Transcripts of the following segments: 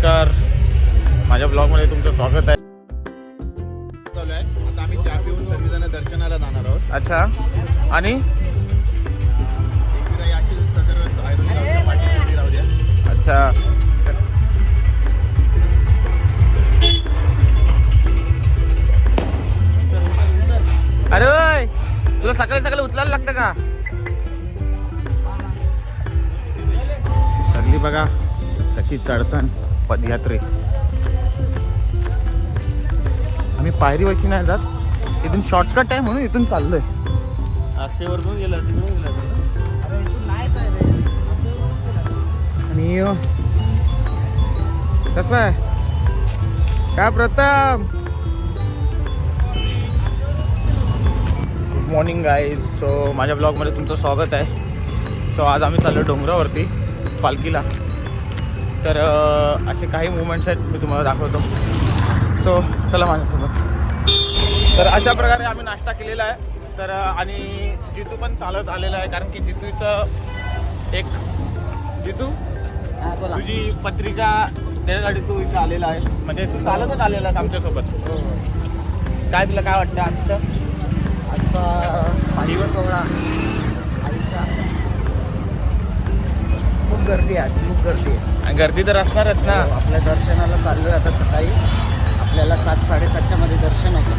नमस्कार, माझ्या ब्लॉगमध्ये तुमचं स्वागत आहे. आता आम्ही चहा पिऊन सर्वजण दर्शनाला जाणार आहोत. अच्छा, आणि अशी सदर आयुर्वेद पाठीशी राहू द्या. अच्छा, अरे ओय, तुला सकाळी सकाळी उचलायला लागतं का? सगळी बघा कशी चढतान पदयात्रे. आम्ही पायरी वशी नाही जात, इथून शॉर्टकट आहे म्हणून इथून चाललोय. अक्षयवरून गेला तिकडे गेला. आणि कसं आहे काय प्रथम? Good morning guys. सो माझ्या ब्लॉगमध्ये तुमचं स्वागत आहे. सो आज आम्ही चाललो डोंगरावरती पालखीला. तर असे काही मुवमेंट्स आहेत, मी तुम्हाला दाखवतो. सो चला माझ्यासोबत. तर अशा प्रकारे आम्ही नाश्ता केलेला आहे. तर आणि जितू पण चालत आलेला आहे, कारण की जितूचं एक जितू तुझी पत्रिका देण्यासाठी तू इथं आलेला आहेस, म्हणजे तू चालतच आलेला आहेस आमच्यासोबत. काय तुला काय वाटतं आजचा दिवस सोहळा आईचा खूप गर्दी आहे. आज खूप गर्दी आहे. गर्दी तर असणारच ना. आपल्या दर्शनाला चाललो आहे आता सकाळी. आपल्याला 7-7:30च्या मध्ये दर्शन होतं.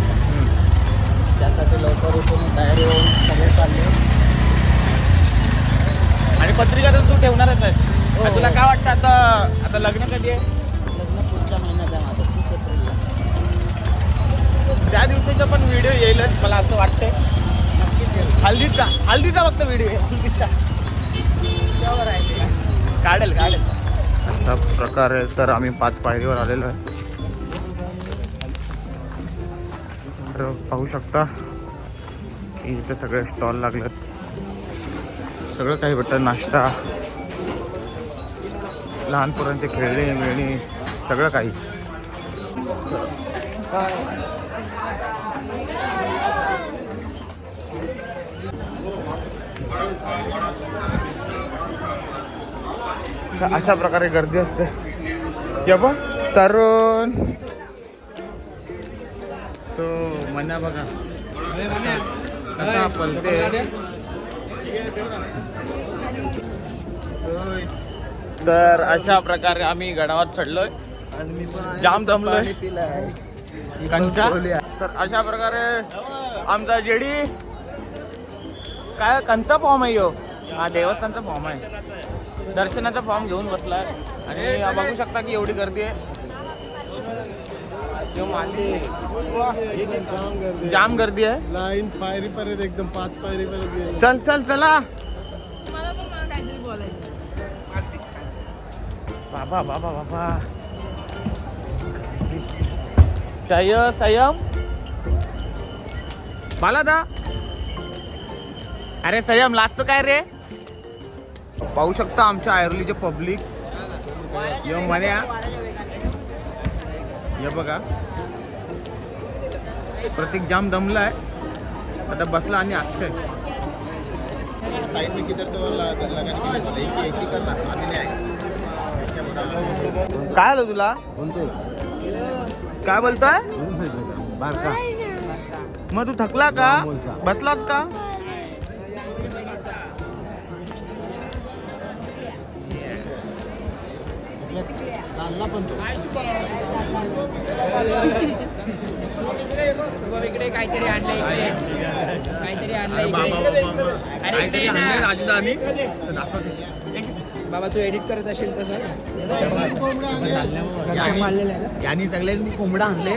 त्यासाठी लवकर उठून तयारी होऊन सगळे चालले. आणि पत्रिका तर तू ठेवणारच आहेस. हो. तुला काय वाटतं आता लग्न कधी आहे? लग्न पुढच्या महिन्यात आहे माझं, 30 एप्रिलला. त्या दिवसाचा पण व्हिडिओ येईलच मला असं वाटतंय. नक्कीच येईल. हल्दीचा फक्त व्हिडिओ आहे. हल्दीचा त्यावर आहे ते. काढेल. अशा प्रकारे तर आम्ही 5 पायरीवर आलेलो आहे. तर पाहू शकता की इथे सगळे स्टॉल लागलेत. सगळं काही भेटतं, नाश्ता, लहान पोरांचे खेळणे मिळणे, सगळं काही. अशा प्रकारे गर्दी असते. या बघ तरुण तो मन्या बघा कसा पलते. तर अशा प्रकारे आम्ही गडावर चढलोय आणि मी पण जाम दमलोय. पिला आहे. कंचा. तर अशा प्रकारे आमचा जेडी काय कंचा फॉर्म आहे यो. हा देवस्थानचा फॉर्म आहे. दर्शनाचा फॉर्म घेऊन बसलाय आणि बघू शकता की एवढी गर्दी आहे. जाम गर्दी आहे. लाईन पायरी पर्यंत एकदम 5 पायरी पर्यंत. चला बाबा संयम बालादा. अरे संयम लागतो काय रे. पाहू शकता आमच्या आयर्लीचे पब्लिक. म्हण्या हे बघा प्रतीक जाम दमलाय आता बसला. आणि अक्षय साइड में किधर तो लगाने एक ही करना आम्ही नाही. काय आलं तुला? काय बोलतोय? बारका मग तू थकला का? बसलास का? चालला पण तो. इकडे काहीतरी आणलंय. राजधानी बाबा तू एडिट करत असेल तसं. घरचे पाळलेलं आहे ना. यांनी सगळ्यांनी कोंबडा आणले.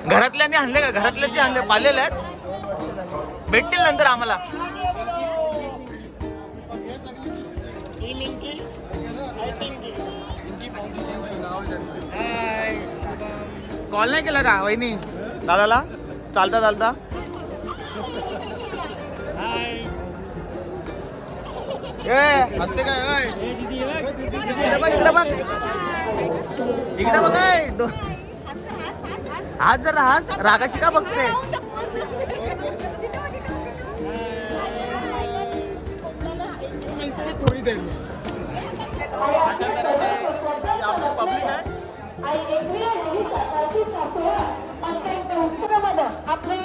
घरातल्यानी आणले का? घरातल्याचे आणले, पाळलेले आहेत. भेटतील नंतर आम्हाला. कॉल नाही केला का वहिनी दादाला चालता? हसते काय? इकडे बघ. आज जरा हास रागाशी का बघते? थोडी देर पब्लिक आहे. प्राचीनचा सोहळा अत्यंत उत्साहामध्ये आपले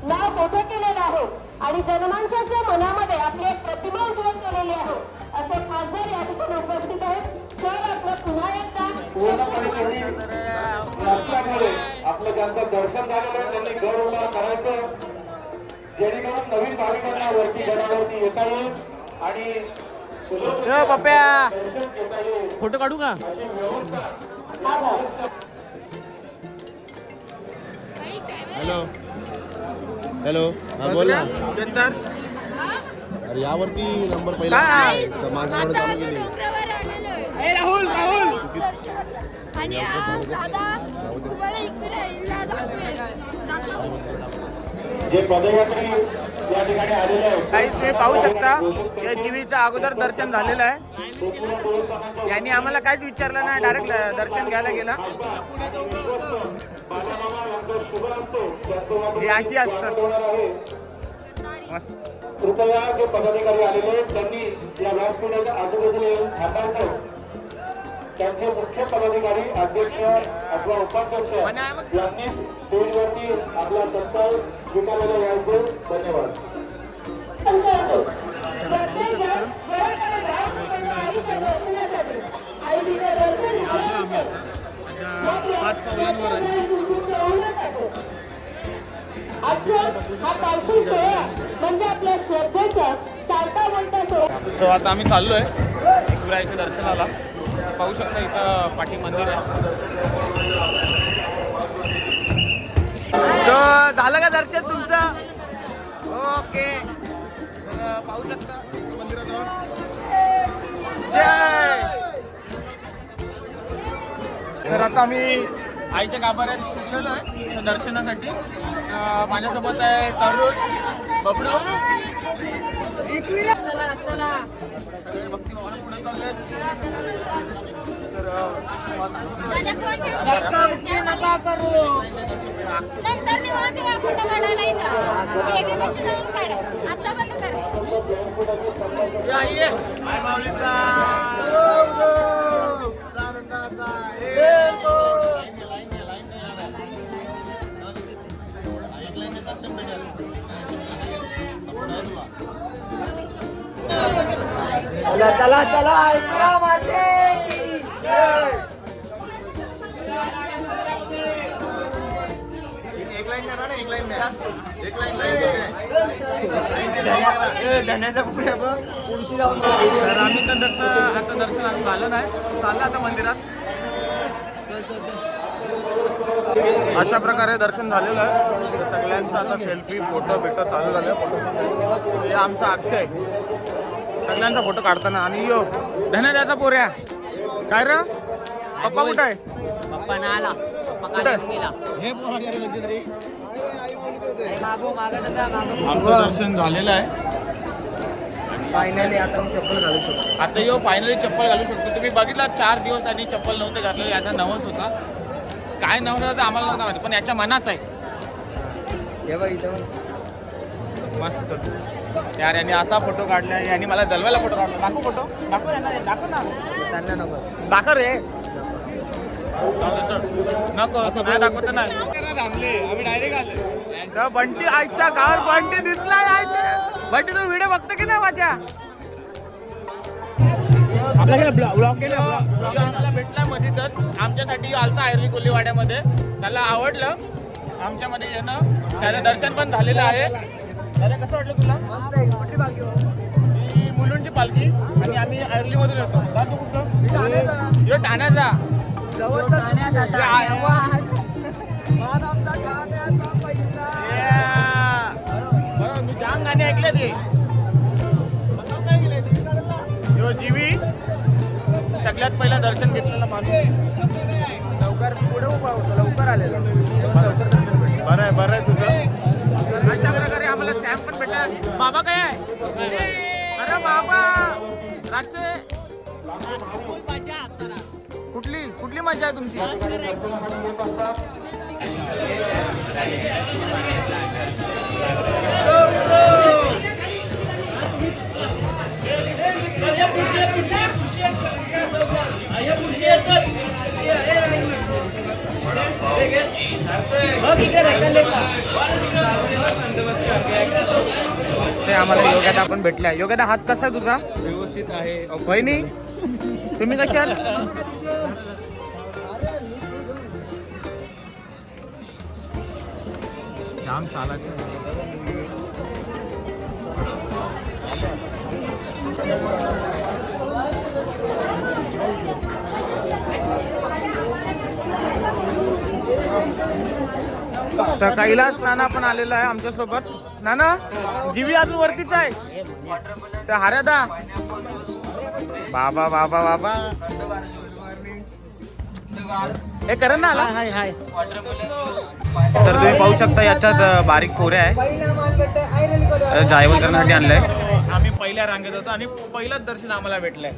नाव मोठं केलेलं आहे आणि जनमानसाच्या मनामध्ये आपली एक प्रतिमा उज्ज्वल केलेली आहे. असे खासदार या ठिकाणी उपस्थित आहेत. सर आपलं पुन्हा एकदा आपलं ज्यांचं दर्शन झालेलं आहे त्यांनी गड उभा करायचं, जेणेकरून नवीन भाविकांना वरती गडावरती येता येईल आणि पप्प्या दर्शन घेता येईल फोटो काढू का? अशी व्यवस्था हॅलो हॅलो हा बोल ना. अरे यावरती नंबर पहिला काय? समाजकडे चालू केली. राहुल आणि दादा तुम्हाला इकडे दाखव. जे पदयात्री या ठिकाणी आलेले आहेत काही तुम्ही पाहू शकता या जीवीचं अगोदर दर्शन झालेलं आहे. यांनी आम्हाला काहीच विचारलं नाही, डायरेक्ट दर्शन घ्यायला गेला. हे अशी असतात. मस्त. कृपया जे पदाधिकारी आलेले आहेत त्यांनी या व्यासपीठाच्या आजूबाजूला येऊन थांबायचं. त्यांचे मुख्य पदाधिकारी अध्यक्ष अथवा उपाध्यक्ष यांनी स्टेजवरती आपला सत्कार स्वीकारायला यायचे. धन्यवाद. पाच पावलांवर आहे. हा पालखी सोहळा म्हणजे आपल्या श्रद्धेचा चालता बोलता सोहळा. सो आता आम्ही चाललोय एकविरायच्या दर्शनाला. पाहू शकता इथं पाठी मंदिर आहे. तर झालं का दर्शन तुमचं? ओके. तर पाहू शकता मंदिरात जाऊन. जय. तर आता आम्ही आईच्या गाभाऱ्यात शिकलेलो आहे दर्शनासाठी. माझ्यासोबत आहे तरुण, बबडू, चला चला सगळे भक्ती भावना पुढे चालले. तर धक्का बुक्की नका करू. नंतर निवांत या फोटो काढायला इथं एकापेक्षा जाऊन काढा. आता बंद करा. माय माऊलीचा सदानंदाचा चला चला ऐका माझे एक लाईन द्या ना, एक लाईन द्या. एक लाईन धन्याचा पुढे बघ. उंशी लावून तर आम्ही तर आता दर्शन आम्ही झालं नाही, चाललं आता मंदिरात. अशा प्रकारे दर्शन झालेलं आहे. तर सगळ्यांचं आता सेल्फी फोटो बिटो चालू झालं. हे आमचा अक्षय सगळ्यांचा फोटो काढताना. आणि यो धन्या त्याचा पोऱ्या काय र पप्पा कुठं आहे? पप्पा ना आला हे मागो आमचं दर्शन झालेलं आहे. फायनली आता मी चप्पल घालू शकतो. आता यो फायनली चप्पल घालू शकतो. तुम्ही बघितला 4 दिवस आधी चप्पल नव्हते घातलेलं. याचा नवस होता. काय नव्हतं तर आम्हाला नव्हतं माहिती, पण याच्या मनात आहे. हे बघ इथं मस्त यार. यांनी असा फोटो काढला. यांनी मला जलवायला फोटो काढला. दाखव फोटो, दाखव यांना, दाखव ना, त्यांना नको. दाखव रे. नको नाही दाखवत नाही. आम्ही डायरेक्ट आले. बंटी आईच्या गावात बंटी दिसला. बंटी तू व्हिडिओ बघतो की नाही माझ्या? आपल्याकडे ब्लॉग केला. आम्हाला भेटला मध्ये. तर आमच्यासाठी आलता आयर्ली कोल्हेवाड्यामध्ये. त्याला आवडलं आमच्यामध्ये येणं. त्याचं दर्शन पण झालेलं आहे. अरे कसं वाटलं तुला? मस्त आहे. मोठी बाकी हो. ही मुलुंडची पालखी आणि आम्ही आयर्लीमधून येतो. तू कुठं? यो ठाण्याचा. बरोबर. मी जाम गाणी ऐकले ते. यो जीवी सगळ्यात पहिला दर्शन घेतलेला माणूस. लवकर पुढे उभा होतो. लवकर आलेला लवकर दर्शन भेटलं. बरं आहे, बरं आहे तुझं. अशा प्रकारे आम्हाला सॅम पण भेटला. बाबा काय आहे? अरे बाबा रातचे कुठली कुठली मजा आहे तुमची? पुरुषे ते आम्हाला योग्यता आपण भेटल्या. योग्यता हात कसा तुझा? व्यवस्थित आहे. वहिनी तुम्ही कशा जाम चालायचं. तर कैलास नाना पण आलेला आहे आमच्यासोबत. नाना जीवी अजून वरतीच आहे. तर हऱ्यादा बाबा बाबा बाबा हे करण ना आला. तर तुम्ही पाहू शकता याच्यात बारीक पोऱ्या आहे. जायवल करण्यासाठी आणलंय. आम्ही पहिल्या रांगेत होतो आणि पहिलंच दर्शन आम्हाला भेटलंय.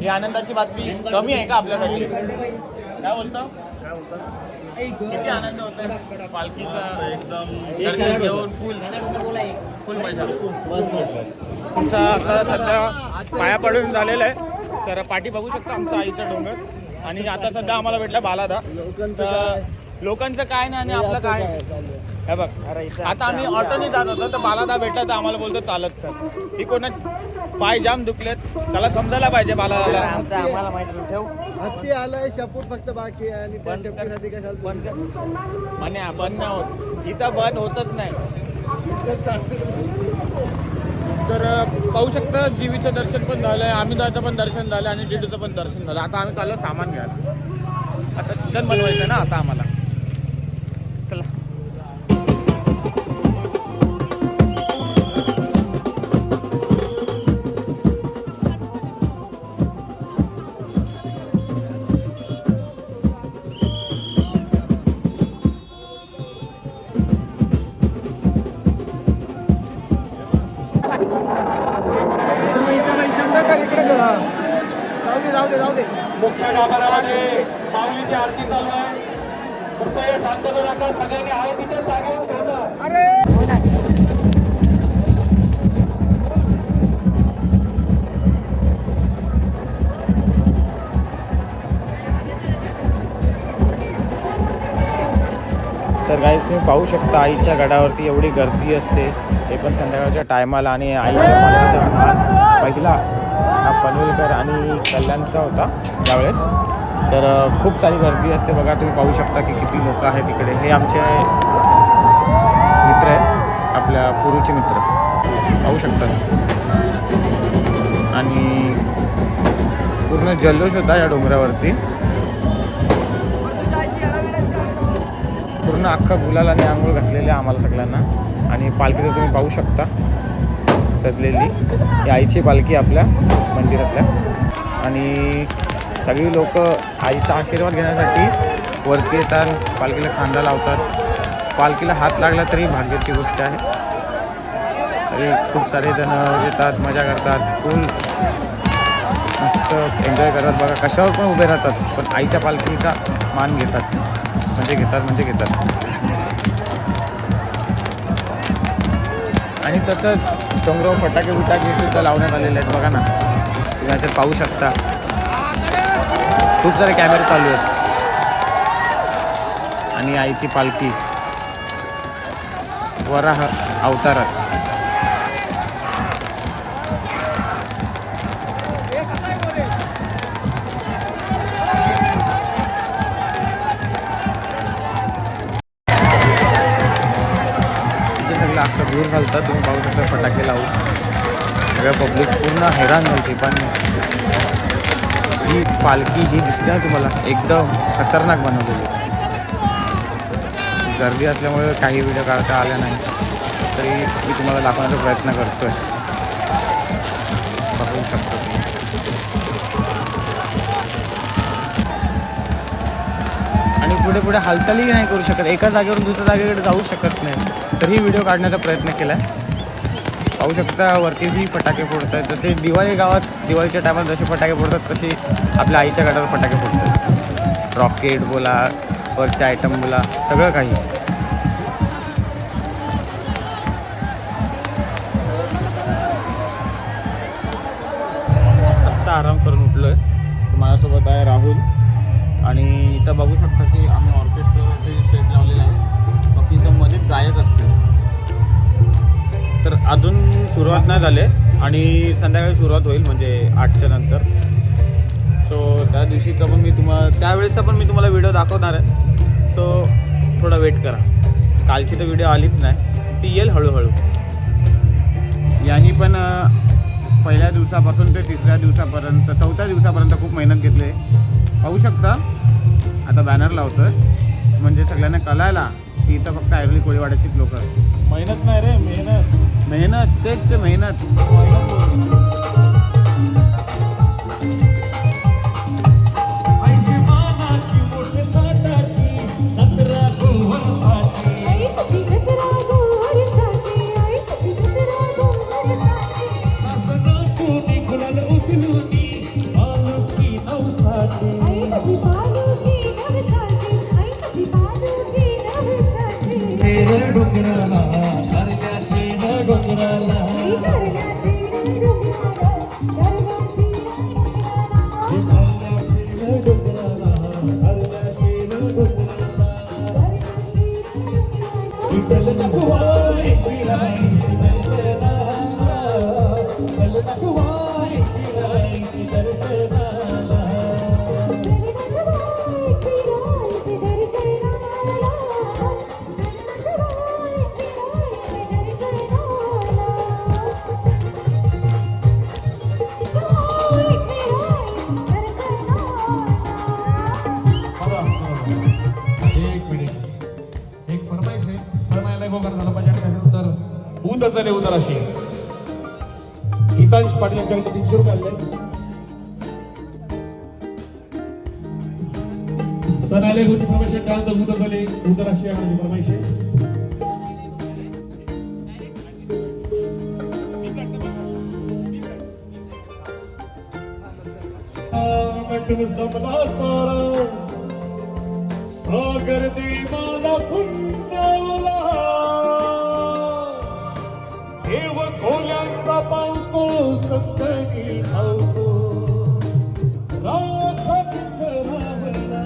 ही आनंदाची बातमी कमी आहे का आपल्यासाठी? काय बोलतो? किती आनंद होता पालखीचा एकदम दर्शन घेऊन. फुल मजा. आमचा आता सध्या पाया पडून झालेला आहे. तर पाठी बघू शकता आमचा आईचा डोंगर. आणि आता सध्या आम्हाला भेटला बालादा. लोकांचं काय नाही आणि आपलं काय. हे बघ आता आम्ही ऑटोने जात होतो तर बालादा भेटला तर आम्हाला बोलतो चालत चल. ही कोणा पाय जाम दुखलेत त्याला समजायला पाहिजे बालादाला. आम्हाला माहिती ठेव. हत्ती आलाय शपूट फक्त बाकी आहे आणि त्या शपूटसाठी कशाला बंद म्हणे बंद नाही होत. इथं बंद होतच नाही. तर पाहू शकता जीवीचं दर्शन पण झालंय. आम्ही पण दर्शन झालं आणि डिडूचं पण दर्शन झालं. आता आम्ही चाललो सामान घ्यायला. आता चिकन बनवायचं ना आता आम्हाला. चला मुख्य गाभाऱ्यामध्ये माऊलीची आरती चालू आहे. कृपया शांतता राखा. सगळ्यांनी आहे तिथे जागेवर ठेवलं. तर गाईस तुम्ही पाहू शकता आईच्या गडावरती एवढी गर्दी असते. ते पण संध्याकाळच्या टायमाला. आणि आईच्या पालखीचा मान पहिला हा पनवेलकर आणि कल्याणचा होता यावेळेस. तर खूप सारी गर्दी असते बघा. तुम्ही पाहू शकता की किती लोक आहेत तिकडे. हे आमचे मित्र आहेत आपल्या पूर्वीचे मित्र पाहू शकता. आणि पूर्ण जल्लोष होता या डोंगरावरती. पूर्ण अख्खा गुलालाने आंघोळ घातलेले आम्हाला सगळ्यांना. आणि पालखी तर तुम्ही पाहू शकता सजलेली. ही आईची पालखी आपल्या मंदिरातल्या. आणि सगळी लोक आईचा आशीर्वाद घेण्यासाठी वरती येतात. पालखीला खांदा लावतात. पालखीला हात लागला तरी भाग्याची गोष्ट आहे. तरी खूप सारे जण येतात, मजा करतात, फुल मस्त एन्जॉय करतात बघा. कशावर पण उभे राहतात पण आईच्या पालखीचा मान घेतात. म्हणजे घेतात. आणि तसंच डोंगरावर फटाके सुद्धा लावण्यात आलेले आहेत बघा ना. तुम्ही याच्यात पाहू शकता खूप सारे कॅमेरे चालू आहेत. आणि आईची पालखी वराह अवतारात. अख्खा दूर घालतात. तुम्ही पाहू शकता फटाके लावून सगळं पब्लिक पूर्ण हैराण होती. पण जी पालखी ही दिसते ना तुम्हाला एकदम खतरनाक बनवलेली. गर्दी असल्यामुळे काही व्हिडिओ काढता आल्या नाही तरी मी तुम्हाला दाखवण्याचा प्रयत्न करतो आहे. बघू शकतो आणि पुढे हालचालही नाही करू शकत. एका जागेवरून दुसऱ्या जागेकडे जाऊ शकत नाही. तरी व्हिडिओ काढण्याचा प्रयत्न केला आहे. पाहू शकता वरती बी फटाके फोडत आहेत. जसे दिवाळी गावात दिवाळीच्या टायमात जसे फटाके फोडतात तसे आपल्या आईच्या गडावर फटाके फोडतात. रॉकेट बोला, वरचे आयटम बोला, सगळं काही. आत्ता आराम करून उठलो आहे. माझ्यासोबत आहे राहुल. आणि इथं बघू शकता की आम्ही ऑर्केस्ट्रा अजून सुरुवात नाही झाली आणि संध्याकाळी सुरुवात होईल म्हणजे 8च्या नंतर. सो त्या दिवशीचा पण मी त्यावेळेसचा पण मी तुम्हाला व्हिडिओ दाखवणार आहे. सो थोडा वेट करा. कालची तर व्हिडिओ आलीच नाही, ती येईल हळूहळू. यांनी पण पहिल्या दिवसापासून ते 3ऱ्या दिवसापर्यंत 4थ्या दिवसापर्यंत खूप मेहनत घेतली. पाहू शकता आता बॅनर लावतोय म्हणजे सगळ्यांना कळायला की इथं फक्त ऐरोली कोळीवाड्याचीच लोक. मेहनत नाही रे, मेहनत. मेहनत तेच ते मेहनत. झाले उदराशी गीतांश पाटील यांच्याकडे 300 रुपये आले. सण आले होती फरमाईश त्यानंतर उदर झाले उदराशी आणि फरमाईश सागर दे मला पुंजवला देव खोल्यांचा पावतो संतनी धावतो राखत करावला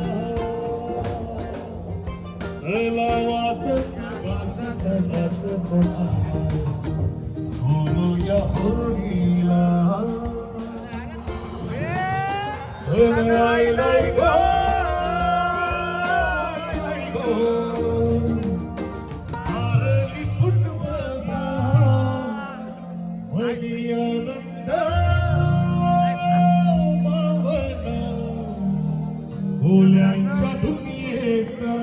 वास सोनूया होळीला सण आईलाय गो ओल्यांच्या दुनियेचा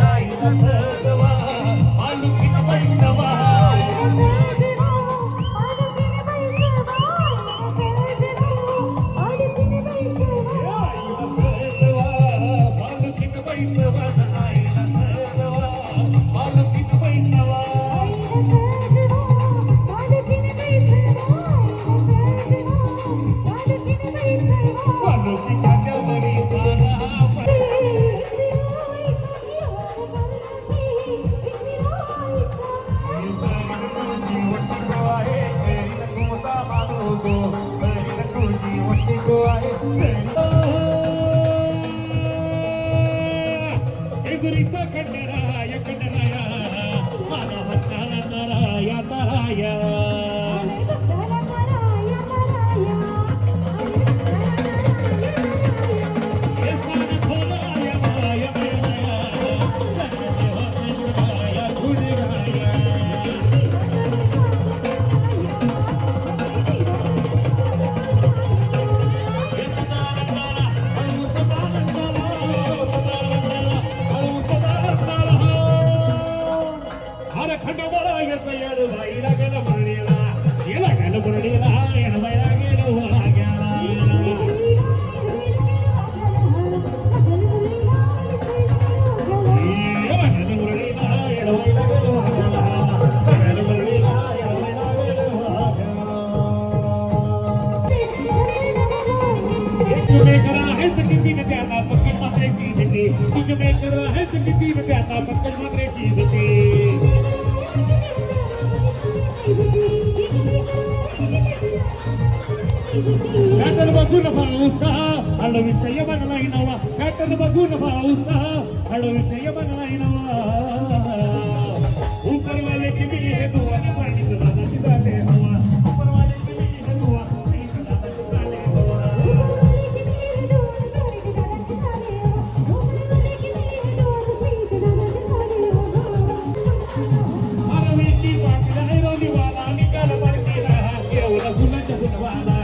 I नको आहे एगुरीचा खंडराया खंडराया माझा हत्ताला ताराया ताराया Katan baguna pausa, halo wisaya banalai nawa. Katan baguna pausa, halo wisaya banalai nawa. Upar wale ki bhi hai dua na pani dada sidale hawa. Upar wale ki bhi hai dua pani dada sidale hawa. Maraviti paatila iroli wala nikal parkira ke ola guna jabun wala.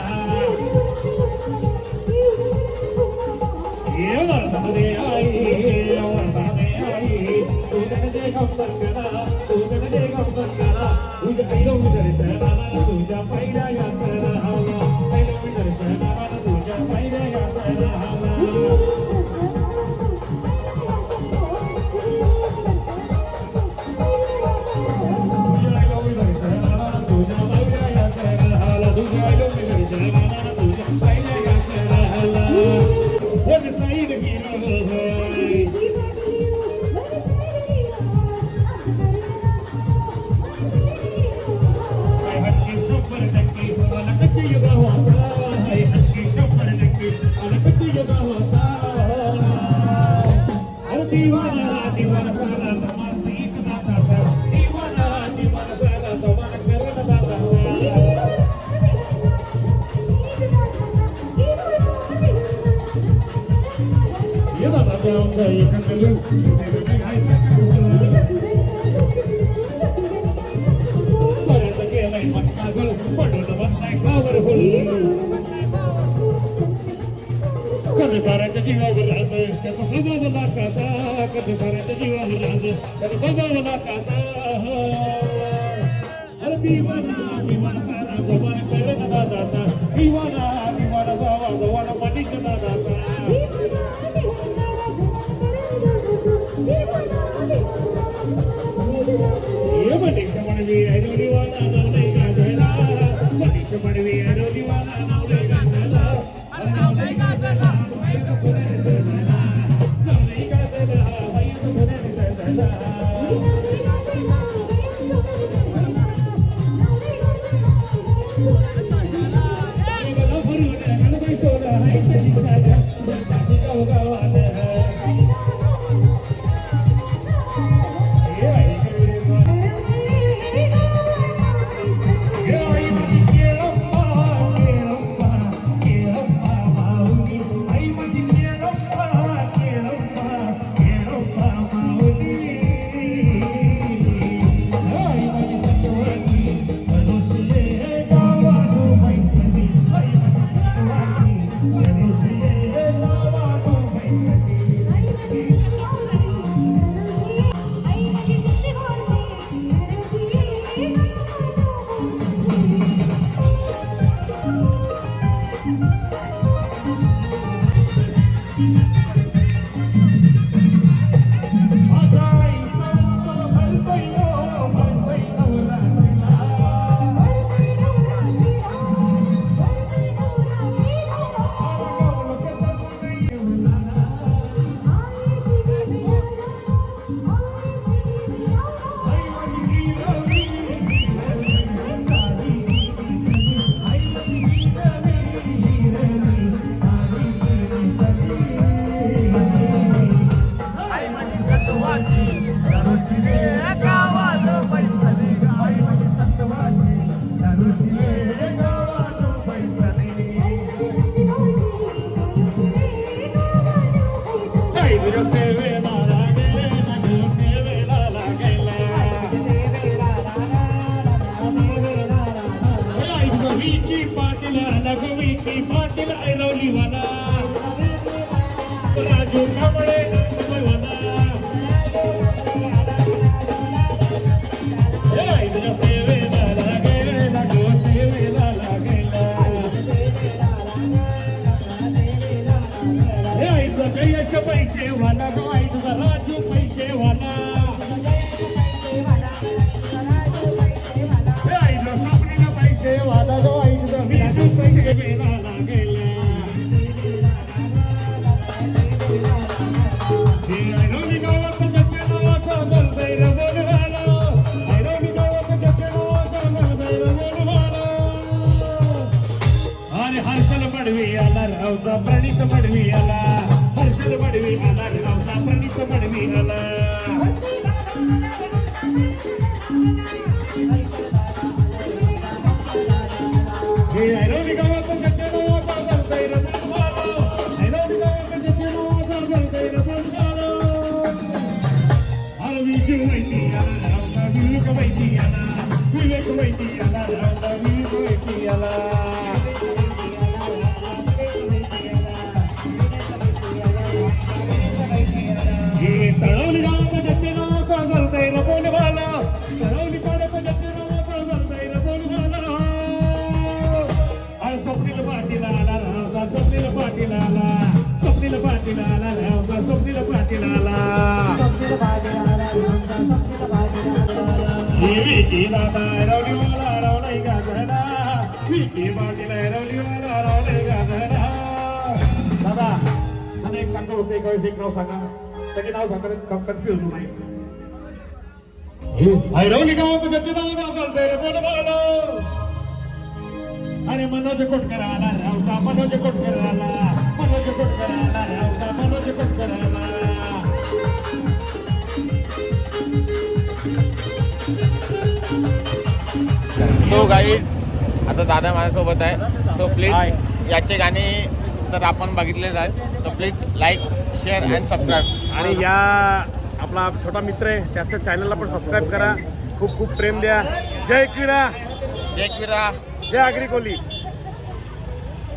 तुझ्या सेवेला लागेल तुझ्या सेवेला लागेल विकी पाटील विकी पाटील ऐरवलीवाला राजू कांबळे तुझ्या सेवेला लागेल तुझ्या सेवेला लागेल जयश पैसे वाला गाय तुझा राजू पैसे वाला सापडीला पैसे वाला गाय तुझा विजू पैसे वेला लागेल ऐरवली गावात जसे नावाचा बोलतय रे बोलवाला ऐरवली गावात जसे नावाचा बोलतय रे बोलवाला अरे हर्षल पडवी आला रावचा प्रणित पडवी आला हर्षल पडवी आला रावचा प्रणित पडवी आला हे ऐरवली गावात जसे नावाचा बोलतय रे बोलवाला ऐरवली गावात जसे नावाचा बोलतय रे बोलवाला अरे विजू वैती आला रावचा विवेक वैती आला विवेक वैती आला रावचा विवेक वैती आला तळवली गावात जसे नावाचा बोलतय रे बोलवाला तळवली गावात जसे नावाचा बोलतय रे बोलवाला अरे स्वप्नील पाटील आला रावचा स्वप्नील पाटील आला स्वप्नील पाटील आला रावचा स्वप्नील पाटील आला विकी दादा ऐरवलीवाला रावलाई गाजडा विकी पाटील ऐरवलीवाला रावलाई गाजडा दादा मला एक सांगतो होते एक नाव सांगा सगळे नाव सांगतात कन्फ्युज नाही ऐरवली गावात ज्याचे नाव चालतंय रे बोलवाला अरे मनोज कोटकर आला रावचा मनोज कोटकर आला मनोज कोटकर आला रावचा मनोज कोटकर आला सो गाईज आता दादा माझ्यासोबत आहे सो प्लीज याचे गाणे तर आपण बघितलेलं आहे तर please like share and subscribe आणि या आपला छोटा मित्र आहे त्याच्या चॅनलला पण सबस्क्राईब करा खूप खूप प्रेम द्या जय क्रीडा जय क्रीडा जय आगरी कोली